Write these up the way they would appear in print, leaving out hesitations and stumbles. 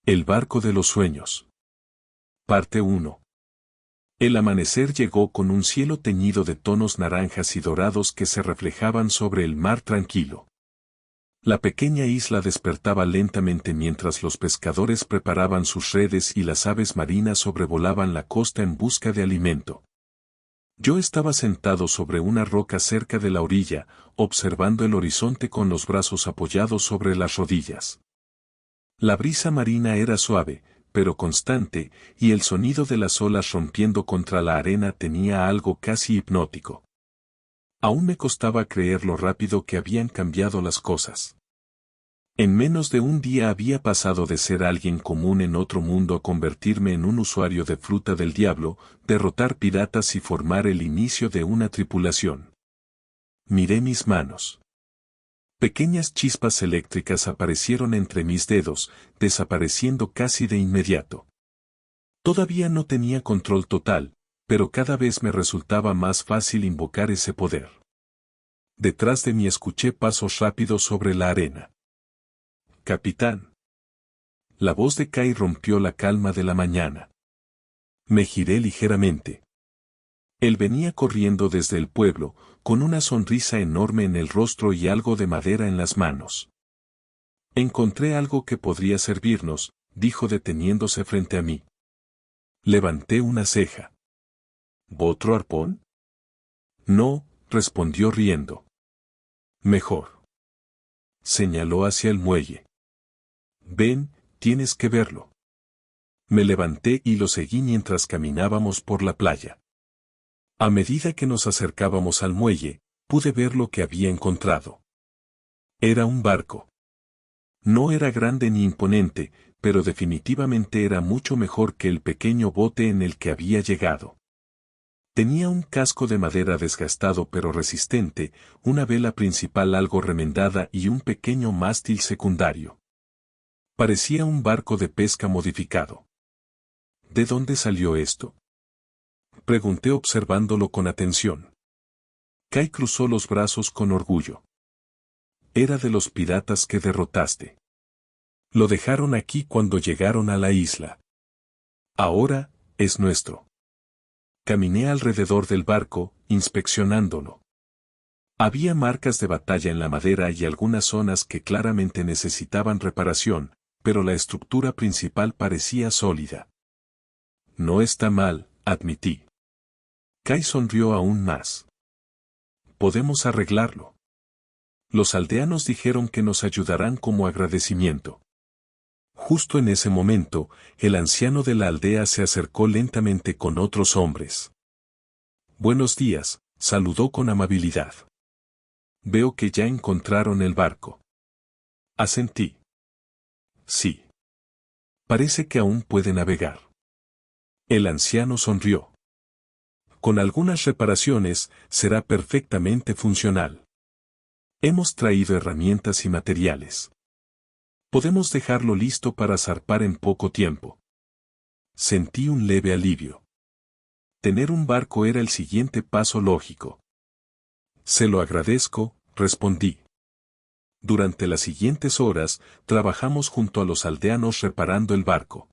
El barco de los sueños. Parte 1. El amanecer llegó con un cielo teñido de tonos naranjas y dorados que se reflejaban sobre el mar tranquilo. La pequeña isla despertaba lentamente mientras los pescadores preparaban sus redes y las aves marinas sobrevolaban la costa en busca de alimento. Yo estaba sentado sobre una roca cerca de la orilla, observando el horizonte con los brazos apoyados sobre las rodillas. La brisa marina era suave, pero constante, y el sonido de las olas rompiendo contra la arena tenía algo casi hipnótico. Aún me costaba creer lo rápido que habían cambiado las cosas. En menos de un día había pasado de ser alguien común en otro mundo a convertirme en un usuario de fruta del diablo, derrotar piratas y formar el inicio de una tripulación. Miré mis manos. Pequeñas chispas eléctricas aparecieron entre mis dedos, desapareciendo casi de inmediato. Todavía no tenía control total, pero cada vez me resultaba más fácil invocar ese poder. Detrás de mí escuché pasos rápidos sobre la arena. «Capitán». La voz de Kai rompió la calma de la mañana. Me giré ligeramente. Él venía corriendo desde el pueblo, con una sonrisa enorme en el rostro y algo de madera en las manos. «Encontré algo que podría servirnos», dijo deteniéndose frente a mí. Levanté una ceja. «¿Otro arpón?» «No», respondió riendo. «Mejor». Señaló hacia el muelle. «Ven, tienes que verlo». Me levanté y lo seguí mientras caminábamos por la playa. A medida que nos acercábamos al muelle, pude ver lo que había encontrado. Era un barco. No era grande ni imponente, pero definitivamente era mucho mejor que el pequeño bote en el que había llegado. Tenía un casco de madera desgastado pero resistente, una vela principal algo remendada y un pequeño mástil secundario. Parecía un barco de pesca modificado. ¿De dónde salió esto?, pregunté observándolo con atención. Kai cruzó los brazos con orgullo. Era de los piratas que derrotaste. Lo dejaron aquí cuando llegaron a la isla. Ahora, es nuestro. Caminé alrededor del barco, inspeccionándolo. Había marcas de batalla en la madera y algunas zonas que claramente necesitaban reparación, pero la estructura principal parecía sólida. No está mal, admití. Kai sonrió aún más. Podemos arreglarlo. Los aldeanos dijeron que nos ayudarán como agradecimiento. Justo en ese momento, el anciano de la aldea se acercó lentamente con otros hombres. Buenos días, saludó con amabilidad. Veo que ya encontraron el barco. Asentí. Sí. Parece que aún puede navegar. El anciano sonrió. Con algunas reparaciones, será perfectamente funcional. Hemos traído herramientas y materiales. Podemos dejarlo listo para zarpar en poco tiempo. Sentí un leve alivio. Tener un barco era el siguiente paso lógico. Se lo agradezco, respondí. Durante las siguientes horas, trabajamos junto a los aldeanos reparando el barco.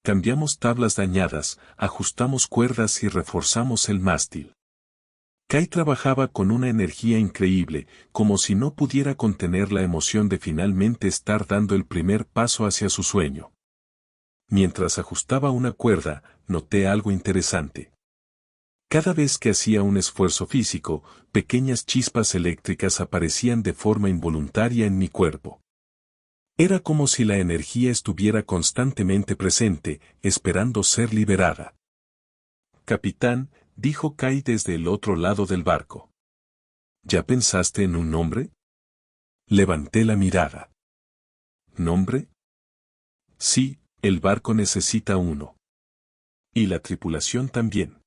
Cambiamos tablas dañadas, ajustamos cuerdas y reforzamos el mástil. Kai trabajaba con una energía increíble, como si no pudiera contener la emoción de finalmente estar dando el primer paso hacia su sueño. Mientras ajustaba una cuerda, noté algo interesante. Cada vez que hacía un esfuerzo físico, pequeñas chispas eléctricas aparecían de forma involuntaria en mi cuerpo. Era como si la energía estuviera constantemente presente, esperando ser liberada. Capitán, dijo Kai desde el otro lado del barco. ¿Ya pensaste en un nombre? Levanté la mirada. ¿Nombre? Sí, el barco necesita uno. Y la tripulación también.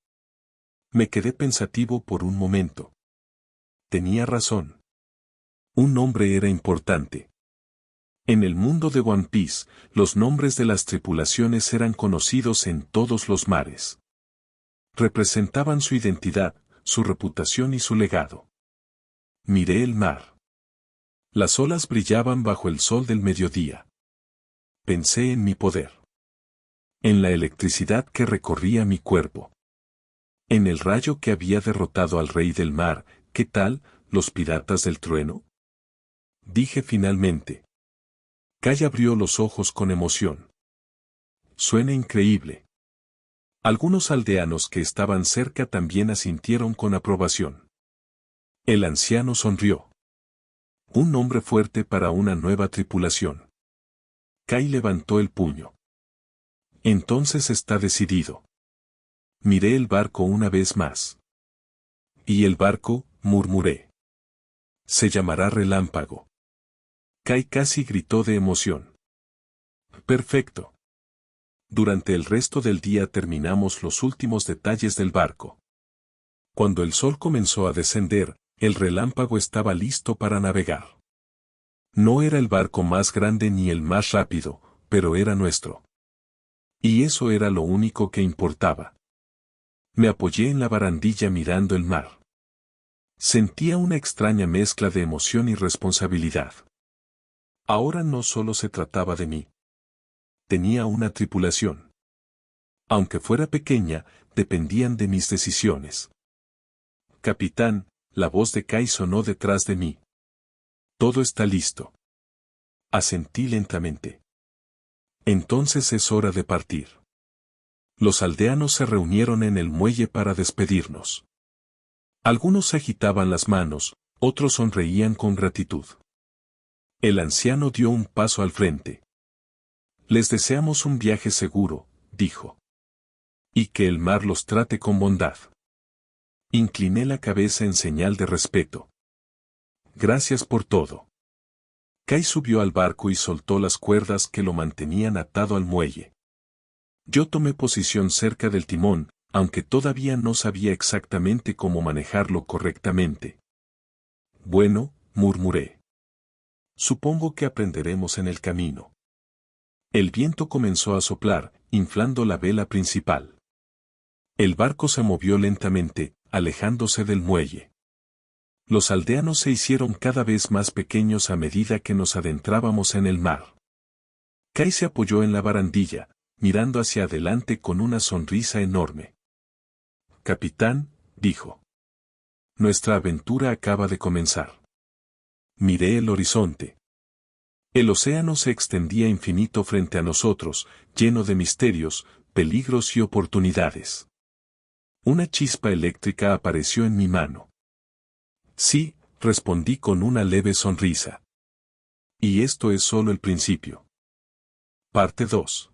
Me quedé pensativo por un momento. Tenía razón. Un nombre era importante. En el mundo de One Piece, los nombres de las tripulaciones eran conocidos en todos los mares. Representaban su identidad, su reputación y su legado. Miré el mar. Las olas brillaban bajo el sol del mediodía. Pensé en mi poder. En la electricidad que recorría mi cuerpo. En el rayo que había derrotado al rey del mar. ¿Qué tal, los piratas del trueno? Dije finalmente. Kai abrió los ojos con emoción. Suena increíble. Algunos aldeanos que estaban cerca también asintieron con aprobación. El anciano sonrió. Un nombre fuerte para una nueva tripulación. Kai levantó el puño. Entonces está decidido. Miré el barco una vez más. Y el barco, murmuré. Se llamará Relámpago. Kai casi gritó de emoción. Perfecto. Durante el resto del día terminamos los últimos detalles del barco. Cuando el sol comenzó a descender, el Relámpago estaba listo para navegar. No era el barco más grande ni el más rápido, pero era nuestro. Y eso era lo único que importaba. Me apoyé en la barandilla mirando el mar. Sentía una extraña mezcla de emoción y responsabilidad. Ahora no solo se trataba de mí. Tenía una tripulación. Aunque fuera pequeña, dependían de mis decisiones. Capitán, la voz de Kai sonó detrás de mí. Todo está listo. Asentí lentamente. Entonces es hora de partir. Los aldeanos se reunieron en el muelle para despedirnos. Algunos agitaban las manos, otros sonreían con gratitud. El anciano dio un paso al frente. Les deseamos un viaje seguro, dijo. Y que el mar los trate con bondad. Incliné la cabeza en señal de respeto. Gracias por todo. Kai subió al barco y soltó las cuerdas que lo mantenían atado al muelle. Yo tomé posición cerca del timón, aunque todavía no sabía exactamente cómo manejarlo correctamente. Bueno, murmuré. Supongo que aprenderemos en el camino. El viento comenzó a soplar, inflando la vela principal. El barco se movió lentamente, alejándose del muelle. Los aldeanos se hicieron cada vez más pequeños a medida que nos adentrábamos en el mar. Kai se apoyó en la barandilla, mirando hacia adelante con una sonrisa enorme. Capitán, dijo. Nuestra aventura acaba de comenzar. Miré el horizonte. El océano se extendía infinito frente a nosotros, lleno de misterios, peligros y oportunidades. Una chispa eléctrica apareció en mi mano. Sí, respondí con una leve sonrisa. Y esto es solo el principio. Parte 2.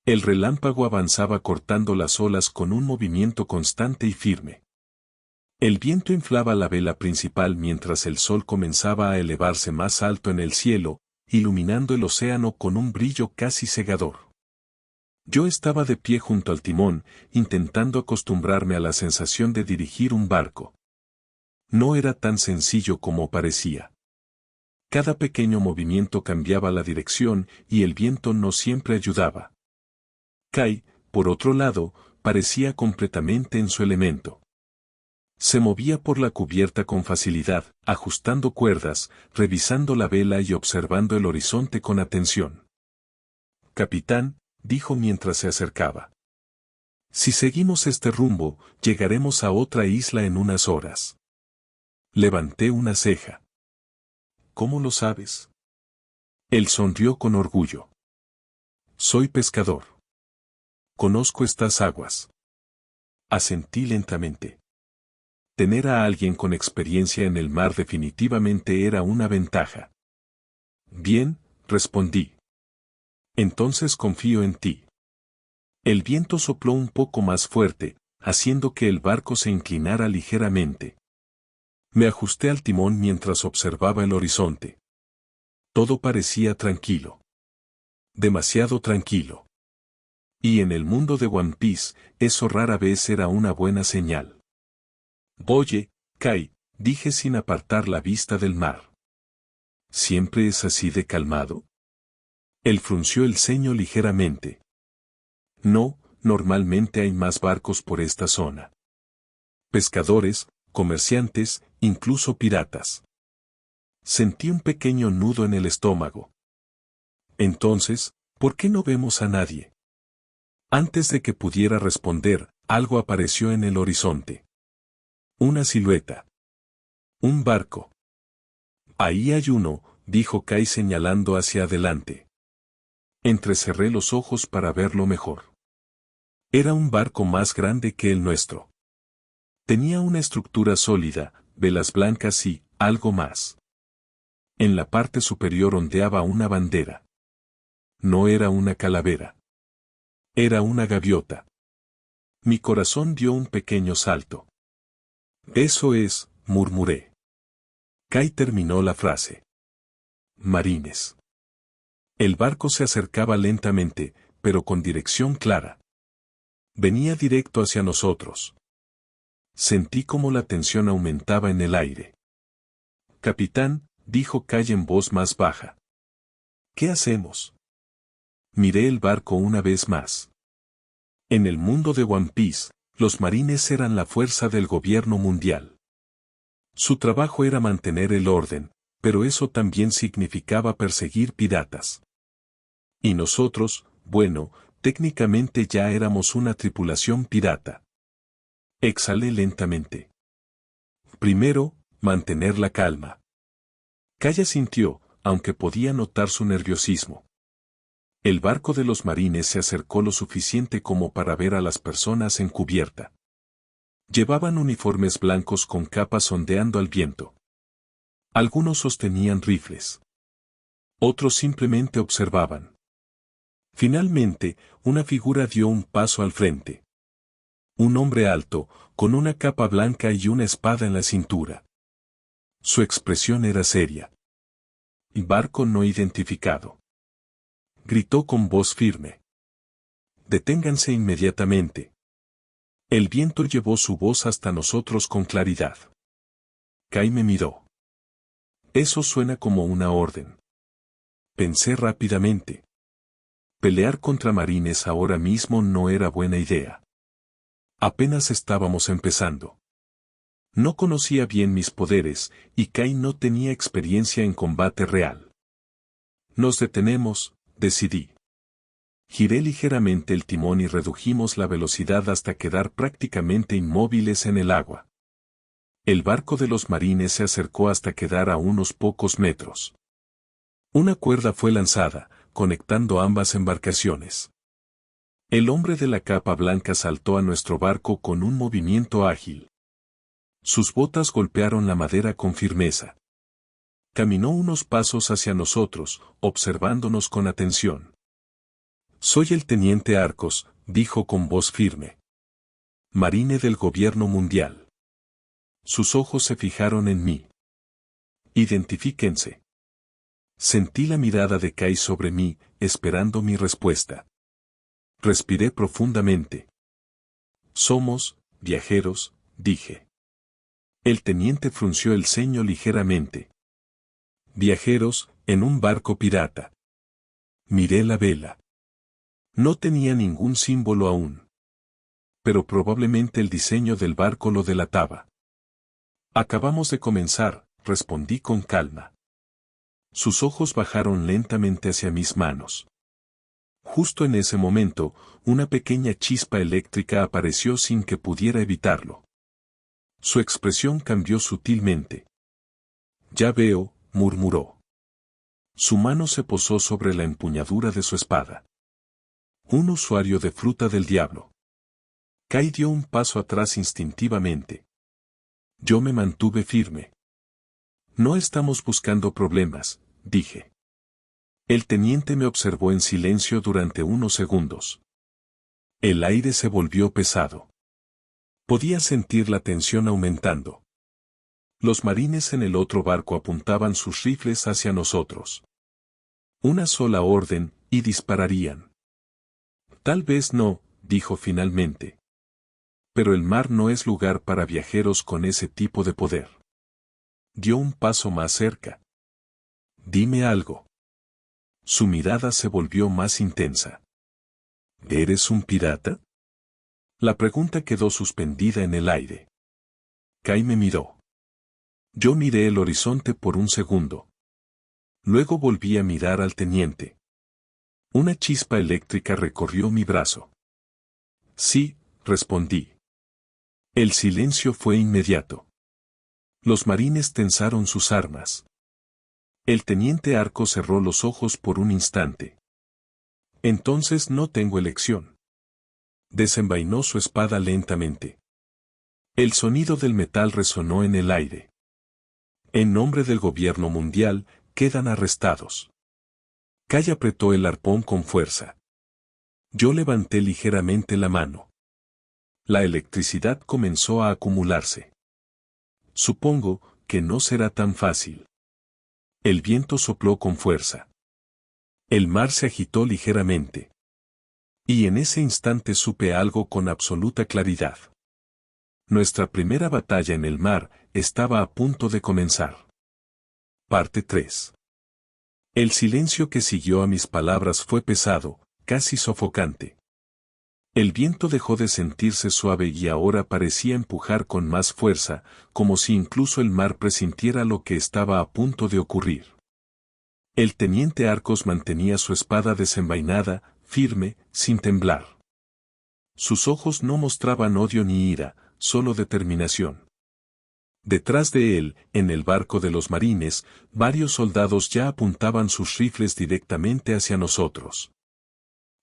El relámpago avanzaba cortando las olas con un movimiento constante y firme. El viento inflaba la vela principal mientras el sol comenzaba a elevarse más alto en el cielo, iluminando el océano con un brillo casi cegador. Yo estaba de pie junto al timón, intentando acostumbrarme a la sensación de dirigir un barco. No era tan sencillo como parecía. Cada pequeño movimiento cambiaba la dirección y el viento no siempre ayudaba. Kai, por otro lado, parecía completamente en su elemento. Se movía por la cubierta con facilidad, ajustando cuerdas, revisando la vela y observando el horizonte con atención. Capitán, dijo mientras se acercaba. Si seguimos este rumbo, llegaremos a otra isla en unas horas. Levanté una ceja. ¿Cómo lo sabes? Él sonrió con orgullo. Soy pescador. Conozco estas aguas. Asentí lentamente. Tener a alguien con experiencia en el mar definitivamente era una ventaja. Bien, respondí. Entonces confío en ti. El viento sopló un poco más fuerte, haciendo que el barco se inclinara ligeramente. Me ajusté al timón mientras observaba el horizonte. Todo parecía tranquilo. Demasiado tranquilo. Y en el mundo de One Piece, eso rara vez era una buena señal. Oye, Kai, dije sin apartar la vista del mar. ¿Siempre es así de calmado? Él frunció el ceño ligeramente. No, normalmente hay más barcos por esta zona. Pescadores, comerciantes, incluso piratas. Sentí un pequeño nudo en el estómago. Entonces, ¿por qué no vemos a nadie? Antes de que pudiera responder, algo apareció en el horizonte. Una silueta. Un barco. Ahí hay uno, dijo Kai señalando hacia adelante. Entrecerré los ojos para verlo mejor. Era un barco más grande que el nuestro. Tenía una estructura sólida, velas blancas y algo más. En la parte superior ondeaba una bandera. No era una calavera. Era una gaviota. Mi corazón dio un pequeño salto. Eso es, murmuré. Kai terminó la frase. Marines. El barco se acercaba lentamente, pero con dirección clara. Venía directo hacia nosotros. Sentí como la tensión aumentaba en el aire. Capitán, dijo Kai en voz más baja. ¿Qué hacemos? Miré el barco una vez más. En el mundo de One Piece, los marines eran la fuerza del gobierno mundial. Su trabajo era mantener el orden, pero eso también significaba perseguir piratas. Y nosotros, bueno, técnicamente ya éramos una tripulación pirata. Exhalé lentamente. Primero, mantener la calma. Kaya sintió, aunque podía notar su nerviosismo. El barco de los marines se acercó lo suficiente como para ver a las personas en cubierta. Llevaban uniformes blancos con capas ondeando al viento. Algunos sostenían rifles. Otros simplemente observaban. Finalmente, una figura dio un paso al frente. Un hombre alto, con una capa blanca y una espada en la cintura. Su expresión era seria. Barco no identificado. Gritó con voz firme. Deténganse inmediatamente. El viento llevó su voz hasta nosotros con claridad. Kai me miró. Eso suena como una orden. Pensé rápidamente. Pelear contra marines ahora mismo no era buena idea. Apenas estábamos empezando. No conocía bien mis poderes, y Kai no tenía experiencia en combate real. Nos detenemos, decidí. Giré ligeramente el timón y redujimos la velocidad hasta quedar prácticamente inmóviles en el agua. El barco de los marines se acercó hasta quedar a unos pocos metros. Una cuerda fue lanzada, conectando ambas embarcaciones. El hombre de la capa blanca saltó a nuestro barco con un movimiento ágil. Sus botas golpearon la madera con firmeza. Caminó unos pasos hacia nosotros, observándonos con atención. Soy el teniente Arcos, dijo con voz firme. Marine del gobierno mundial. Sus ojos se fijaron en mí. Identifíquense. Sentí la mirada de Kai sobre mí, esperando mi respuesta. Respiré profundamente. Somos, viajeros, dije. El teniente frunció el ceño ligeramente. Viajeros, en un barco pirata. Miré la vela. No tenía ningún símbolo aún. Pero probablemente el diseño del barco lo delataba. Acabamos de comenzar, respondí con calma. Sus ojos bajaron lentamente hacia mis manos. Justo en ese momento, una pequeña chispa eléctrica apareció sin que pudiera evitarlo. Su expresión cambió sutilmente. Ya veo, murmuró. Su mano se posó sobre la empuñadura de su espada. Un usuario de fruta del diablo. Kai dio un paso atrás instintivamente. Yo me mantuve firme. No estamos buscando problemas, dije. El teniente me observó en silencio durante unos segundos. El aire se volvió pesado. Podía sentir la tensión aumentando. Los marines en el otro barco apuntaban sus rifles hacia nosotros. Una sola orden, y dispararían. Tal vez no, dijo finalmente. Pero el mar no es lugar para viajeros con ese tipo de poder. Dio un paso más cerca. Dime algo. Su mirada se volvió más intensa. ¿Eres un pirata? La pregunta quedó suspendida en el aire. Kai me miró. Yo miré el horizonte por un segundo. Luego volví a mirar al teniente. Una chispa eléctrica recorrió mi brazo. Sí, respondí. El silencio fue inmediato. Los marines tensaron sus armas. El teniente Arco cerró los ojos por un instante. Entonces no tengo elección. Desenvainó su espada lentamente. El sonido del metal resonó en el aire. En nombre del gobierno mundial, quedan arrestados. Kai apretó el arpón con fuerza. Yo levanté ligeramente la mano. La electricidad comenzó a acumularse. Supongo que no será tan fácil. El viento sopló con fuerza. El mar se agitó ligeramente. Y en ese instante supe algo con absoluta claridad. Nuestra primera batalla en el mar estaba a punto de comenzar. Parte 3. El silencio que siguió a mis palabras fue pesado, casi sofocante. El viento dejó de sentirse suave y ahora parecía empujar con más fuerza, como si incluso el mar presintiera lo que estaba a punto de ocurrir. El teniente Arcos mantenía su espada desenvainada, firme, sin temblar. Sus ojos no mostraban odio ni ira, solo determinación. Detrás de él, en el barco de los marines, varios soldados ya apuntaban sus rifles directamente hacia nosotros.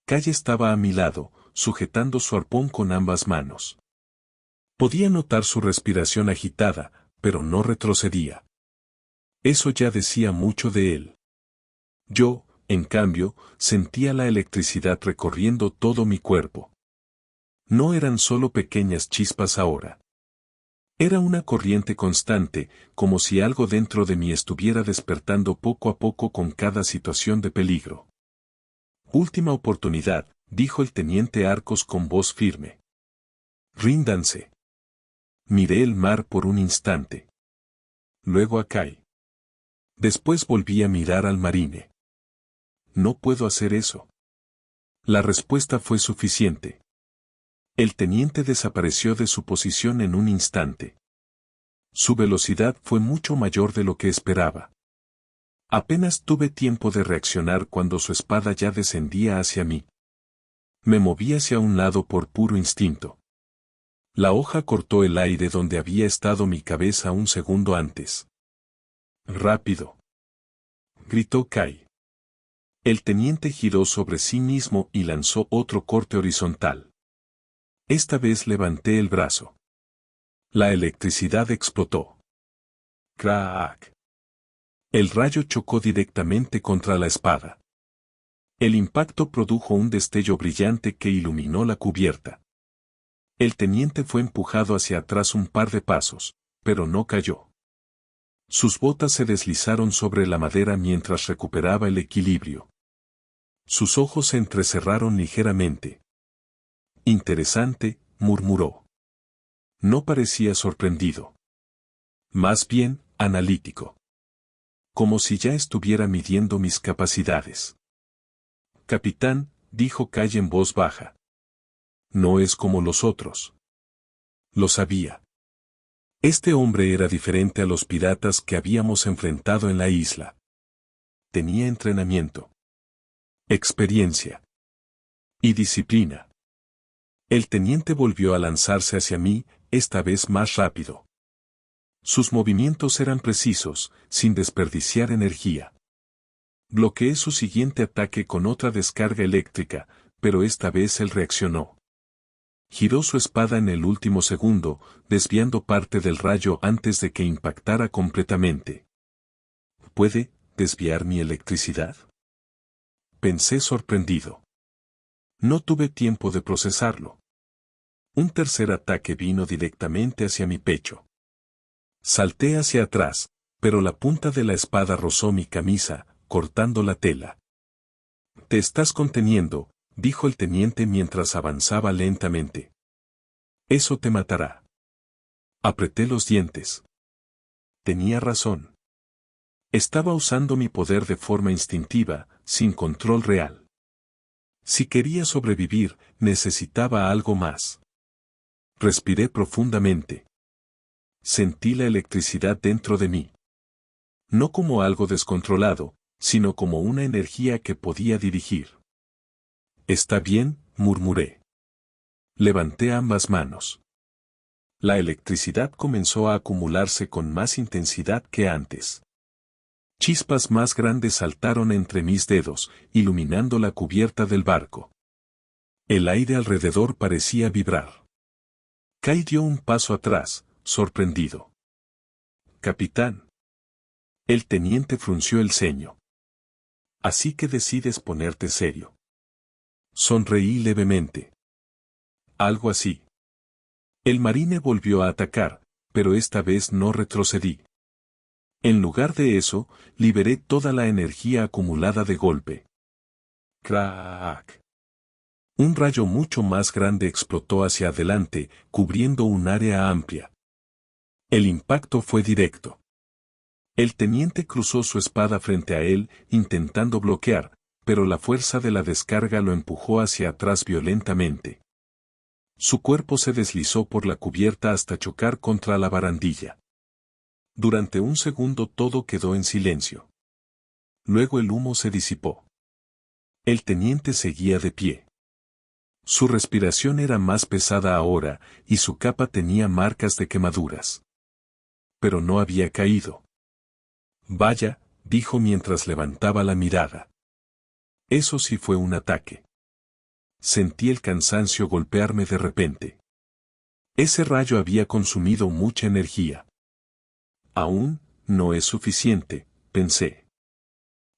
Kai estaba a mi lado, sujetando su arpón con ambas manos. Podía notar su respiración agitada, pero no retrocedía. Eso ya decía mucho de él. Yo, en cambio, sentía la electricidad recorriendo todo mi cuerpo. No eran solo pequeñas chispas ahora. Era una corriente constante, como si algo dentro de mí estuviera despertando poco a poco con cada situación de peligro. Última oportunidad, dijo el teniente Arcos con voz firme. Ríndanse. Miré el mar por un instante. Luego a Kai. Después volví a mirar al marine. No puedo hacer eso. La respuesta fue suficiente. El teniente desapareció de su posición en un instante. Su velocidad fue mucho mayor de lo que esperaba. Apenas tuve tiempo de reaccionar cuando su espada ya descendía hacia mí. Me moví hacia un lado por puro instinto. La hoja cortó el aire donde había estado mi cabeza un segundo antes. ¡Rápido!, gritó Kai. El teniente giró sobre sí mismo y lanzó otro corte horizontal. Esta vez levanté el brazo. La electricidad explotó. ¡Crack! El rayo chocó directamente contra la espada. El impacto produjo un destello brillante que iluminó la cubierta. El teniente fue empujado hacia atrás un par de pasos, pero no cayó. Sus botas se deslizaron sobre la madera mientras recuperaba el equilibrio. Sus ojos se entrecerraron ligeramente. Interesante, murmuró. No parecía sorprendido. Más bien, analítico. Como si ya estuviera midiendo mis capacidades. Capitán, dijo Kai en voz baja. No es como los otros. Lo sabía. Este hombre era diferente a los piratas que habíamos enfrentado en la isla. Tenía entrenamiento, experiencia y disciplina. El teniente volvió a lanzarse hacia mí, esta vez más rápido. Sus movimientos eran precisos, sin desperdiciar energía. Bloqueé su siguiente ataque con otra descarga eléctrica, pero esta vez él reaccionó. Giró su espada en el último segundo, desviando parte del rayo antes de que impactara completamente. ¿Puede desviar mi electricidad?, pensé sorprendido. No tuve tiempo de procesarlo. Un tercer ataque vino directamente hacia mi pecho. Salté hacia atrás, pero la punta de la espada rozó mi camisa, cortando la tela. Te estás conteniendo, dijo el teniente mientras avanzaba lentamente. Eso te matará. Apreté los dientes. Tenía razón. Estaba usando mi poder de forma instintiva, sin control real. Si quería sobrevivir, necesitaba algo más. Respiré profundamente. Sentí la electricidad dentro de mí. No como algo descontrolado, sino como una energía que podía dirigir. Está bien, murmuré. Levanté ambas manos. La electricidad comenzó a acumularse con más intensidad que antes. Chispas más grandes saltaron entre mis dedos, iluminando la cubierta del barco. El aire alrededor parecía vibrar. Kai dio un paso atrás, sorprendido. Capitán. El teniente frunció el ceño. Así que decides ponerte serio. Sonreí levemente. Algo así. El marine volvió a atacar, pero esta vez no retrocedí. En lugar de eso, liberé toda la energía acumulada de golpe. ¡Crack! Un rayo mucho más grande explotó hacia adelante, cubriendo un área amplia. El impacto fue directo. El teniente cruzó su espada frente a él, intentando bloquear, pero la fuerza de la descarga lo empujó hacia atrás violentamente. Su cuerpo se deslizó por la cubierta hasta chocar contra la barandilla. Durante un segundo todo quedó en silencio. Luego el humo se disipó. El teniente seguía de pie. Su respiración era más pesada ahora, y su capa tenía marcas de quemaduras. Pero no había caído. Vaya, dijo mientras levantaba la mirada. Eso sí fue un ataque. Sentí el cansancio golpearme de repente. Ese rayo había consumido mucha energía. Aún, no es suficiente, pensé.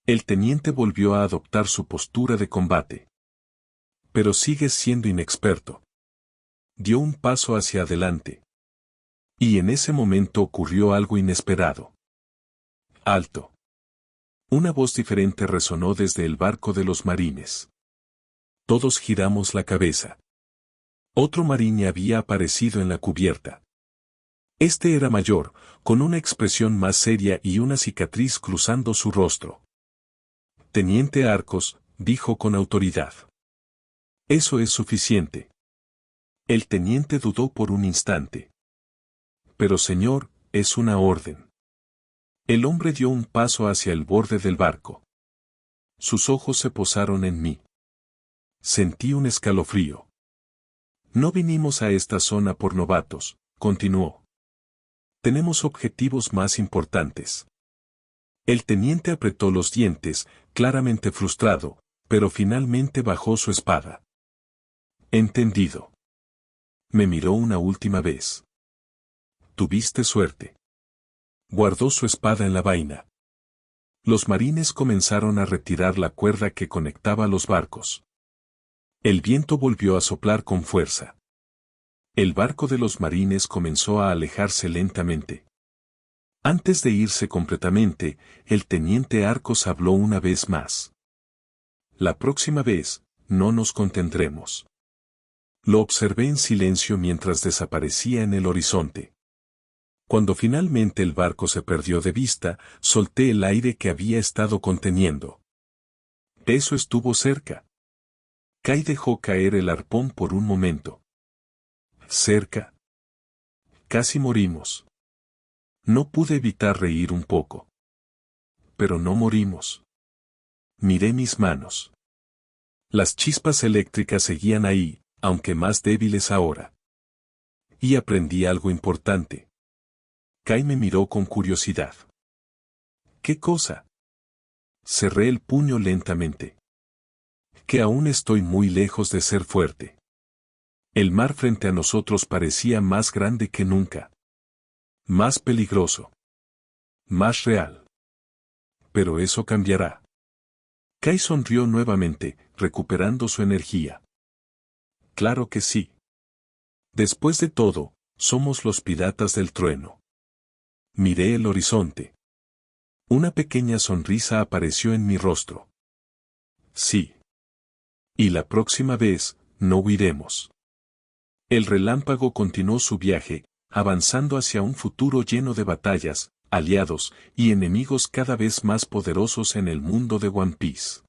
El teniente volvió a adoptar su postura de combate. Pero sigues siendo inexperto. Dio un paso hacia adelante. Y en ese momento ocurrió algo inesperado. ¡Alto! Una voz diferente resonó desde el barco de los marines. Todos giramos la cabeza. Otro marine había aparecido en la cubierta. Este era mayor, con una expresión más seria y una cicatriz cruzando su rostro. Teniente Arcos, dijo con autoridad. Eso es suficiente. El teniente dudó por un instante. Pero señor, es una orden. El hombre dio un paso hacia el borde del barco. Sus ojos se posaron en mí. Sentí un escalofrío. No vinimos a esta zona por novatos, continuó. Tenemos objetivos más importantes. El teniente apretó los dientes, claramente frustrado, pero finalmente bajó su espada. Entendido. Me miró una última vez. Tuviste suerte. Guardó su espada en la vaina. Los marines comenzaron a retirar la cuerda que conectaba los barcos. El viento volvió a soplar con fuerza. El barco de los marines comenzó a alejarse lentamente. Antes de irse completamente, el teniente Arcos habló una vez más. La próxima vez, no nos contendremos. Lo observé en silencio mientras desaparecía en el horizonte. Cuando finalmente el barco se perdió de vista, solté el aire que había estado conteniendo. Eso estuvo cerca. Kai dejó caer el arpón por un momento. Cerca. Casi morimos. No pude evitar reír un poco. Pero no morimos. Miré mis manos. Las chispas eléctricas seguían ahí, aunque más débiles ahora. Y aprendí algo importante. Kai me miró con curiosidad. ¿Qué cosa? Cerré el puño lentamente. Que aún estoy muy lejos de ser fuerte. El mar frente a nosotros parecía más grande que nunca. Más peligroso. Más real. Pero eso cambiará. Kai sonrió nuevamente, recuperando su energía. Claro que sí. Después de todo, somos los piratas del trueno. Miré el horizonte. Una pequeña sonrisa apareció en mi rostro. Sí. Y la próxima vez, no huiremos. El relámpago continuó su viaje, avanzando hacia un futuro lleno de batallas, aliados y enemigos cada vez más poderosos en el mundo de One Piece.